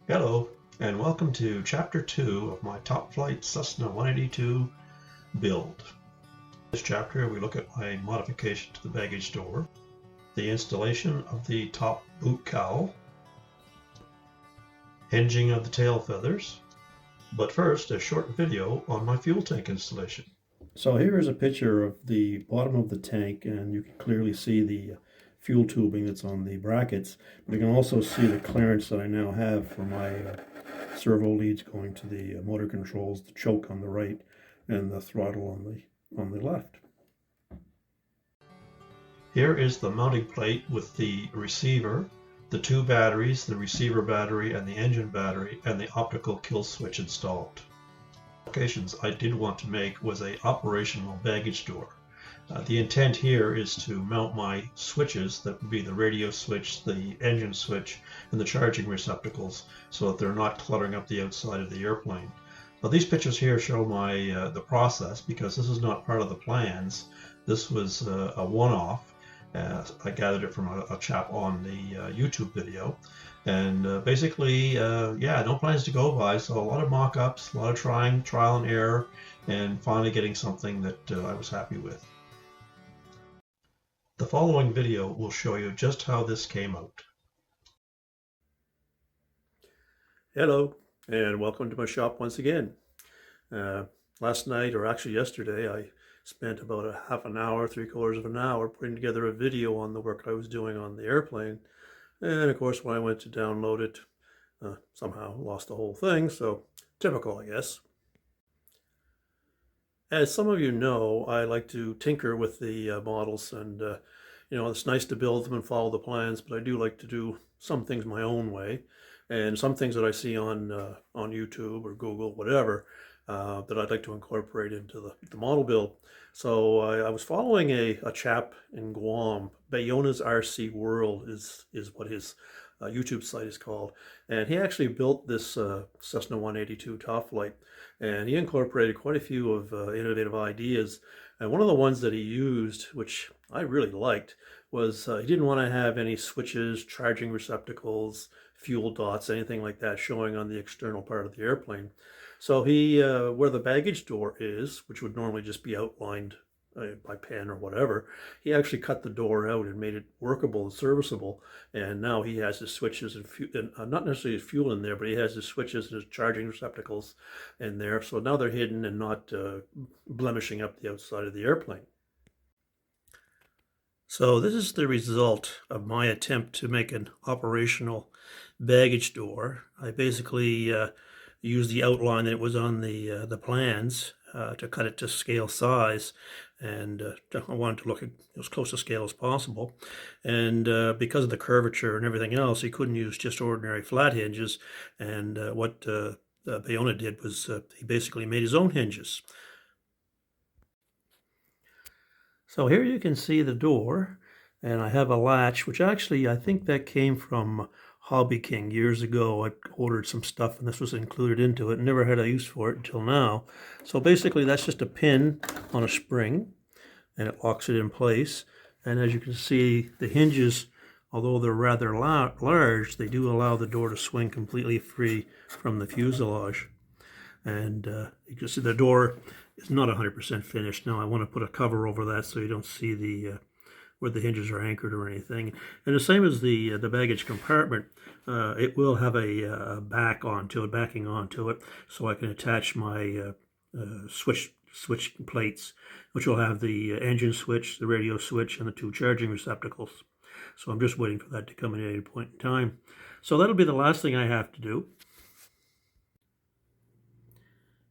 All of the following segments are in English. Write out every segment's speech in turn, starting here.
Hello, and welcome to Chapter 2 of my Top Flight Cessna 182 build. In this chapter, we look at my modification to the baggage door, the installation of the top boot cowl, hinging of the tail feathers, but first, a short video on my fuel tank installation. So here is a picture of the bottom of the tank, and you can clearly see the fuel tubing that's on the brackets, but you can also see the clearance that I now have for my servo leads going to the motor controls, the choke on the right, and the throttle on the left. Here is the mounting plate with the receiver, the two batteries, the receiver battery and the engine battery, and the optical kill switch installed. Applications I did want to make was a operational baggage door. The intent here is to mount my switches, that would be the radio switch, the engine switch, and the charging receptacles, so that they're not cluttering up the outside of the airplane. Now these pictures here show my the process, because this is not part of the plans. This was a one-off. I gathered it from a chap on the YouTube video, and basically, yeah, no plans to go by, so a lot of mock-ups, a lot of trial and error, and finally getting something that I was happy with. The following video will show you just how this came out. Hello, and welcome to my shop once again. Last night, or actually yesterday, I spent about a half an hour, 3/4 of an hour putting together a video on the work I was doing on the airplane. And of course, when I went to download it, somehow lost the whole thing, so typical, I guess. As some of you know, I like to tinker with the models, and you know, it's nice to build them and follow the plans, but I do like to do some things my own way, and some things that I see on YouTube or Google, whatever, that I'd like to incorporate into the model build. So I was following a chap in Guam. Bayona's RC World is what his YouTube site is called, and he actually built this Cessna 182 Top Flight, and he incorporated quite a few of innovative ideas. And one of the ones that he used, which I really liked, was he didn't want to have any switches, charging receptacles, fuel dots, anything like that showing on the external part of the airplane. So he, where the baggage door is, which would normally just be outlined by pen or whatever, he actually cut the door out and made it workable and serviceable. And now he has his switches and not necessarily his fuel in there, but he has his switches and his charging receptacles in there. So now they're hidden and not blemishing up the outside of the airplane. So this is the result of my attempt to make an operational baggage door. I basically used the outline that was on the plans to cut it to scale size, and I wanted to look at as close to scale as possible. And because of the curvature and everything else, he couldn't use just ordinary flat hinges. And what Bayona did was he basically made his own hinges. So here you can see the door, and I have a latch, which actually I think that came from Hobby King years ago. I ordered some stuff and this was included into it. Never had a use for it until now. So basically that's just a pin on a spring, and it locks it in place. And as you can see, the hinges, although they're rather large, they do allow the door to swing completely free from the fuselage. And you can see the door is not 100% finished. Now I want to put a cover over that so you don't see the where the hinges are anchored or anything. And the same as the baggage compartment, it will have a backing onto it, so I can attach my switch plates, which will have the engine switch, the radio switch, and the two charging receptacles. So I'm just waiting for that to come in at any point in time. So that'll be the last thing I have to do.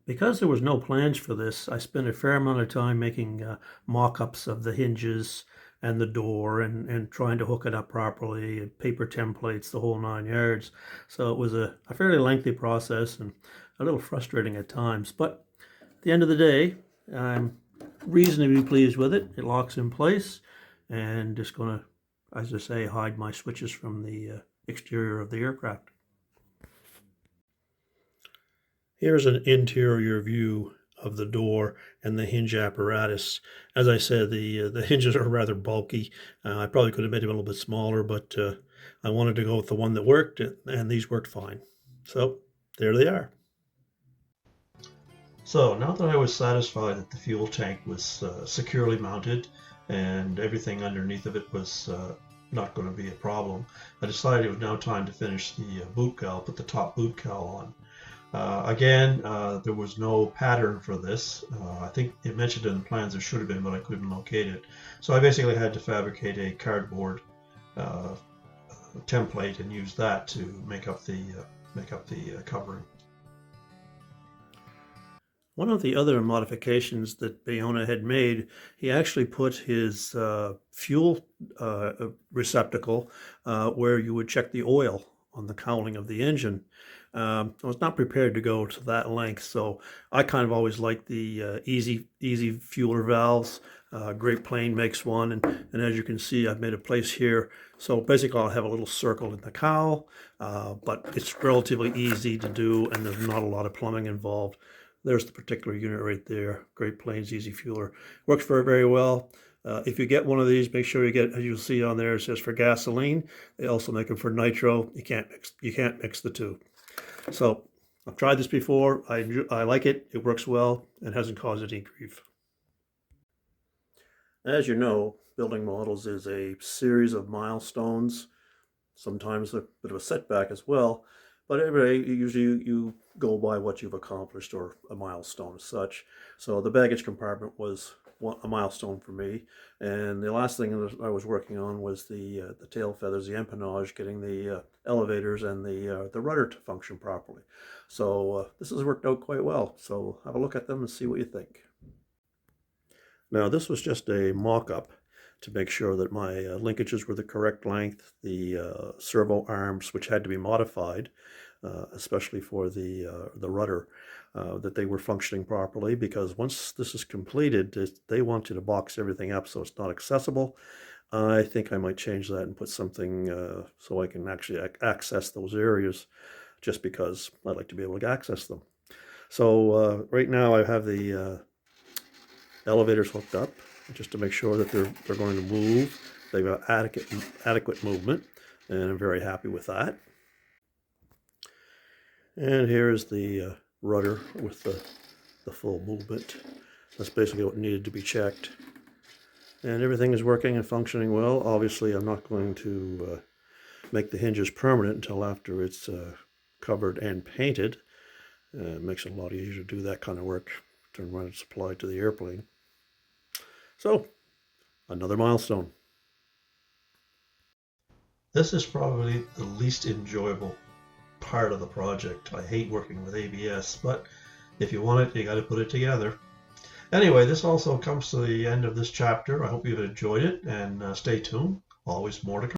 Because there was no plans for this, I spent a fair amount of time making mock-ups of the hinges and the door and trying to hook it up properly, and paper templates, the whole 9 yards. So it was a fairly lengthy process and a little frustrating at times. But at the end of the day, I'm reasonably pleased with it. It locks in place, and just going to, as I say, hide my switches from the exterior of the aircraft. Here's an interior view of the door and the hinge apparatus. As I said, the hinges are rather bulky. I probably could have made them a little bit smaller, but I wanted to go with the one that worked, and these worked fine. So there they are. So now that I was satisfied that the fuel tank was securely mounted and everything underneath of it was not going to be a problem, I decided it was now time to finish the boot cowl, put the top boot cowl on. Again, there was no pattern for this. I think it mentioned in the plans there should have been, but I couldn't locate it. So I basically had to fabricate a cardboard template and use that to make up the covering. One of the other modifications that Bayona had made, he actually put his fuel receptacle where you would check the oil on the cowling of the engine. I was not prepared to go to that length, so I kind of always like the easy fueler valves. Great Plain makes one, and as you can see, I've made a place here. So basically I'll have a little circle in the cowl, but it's relatively easy to do, and there's not a lot of plumbing involved. There's the particular unit right there, Great Plains Easy Fueler. Works very, very well. If you get one of these, make sure you get, as you'll see on there, it says for gasoline. They also make them for nitro. You can't mix the two. So I've tried this before. I like it. It works well and hasn't caused any grief. As you know, building models is a series of milestones, sometimes a bit of a setback as well. But every day, usually you go by what you've accomplished or a milestone as such. So the baggage compartment was a milestone for me. And the last thing that I was working on was the tail feathers, the empennage, getting the elevators and the rudder to function properly. So this has worked out quite well. So have a look at them and see what you think. Now this was just a mock-up to make sure that my linkages were the correct length, the servo arms, which had to be modified, especially for the rudder, that they were functioning properly, because once this is completed, they want you to box everything up so it's not accessible. I think I might change that and put something so I can actually access those areas, just because I'd like to be able to access them. So right now I have the elevators hooked up, just to make sure that they're going to move. They've got adequate movement, and I'm very happy with that. And here is the rudder with the full movement. That's basically what needed to be checked. And everything is working and functioning well. Obviously, I'm not going to make the hinges permanent until after it's covered and painted. It makes it a lot easier to do that kind of work when it's applied to the airplane. So, another milestone. This is probably the least enjoyable part of the project. I hate working with ABS, but if you want it, you got to put it together. Anyway, this also comes to the end of this chapter. I hope you've enjoyed it, and stay tuned. Always more to come.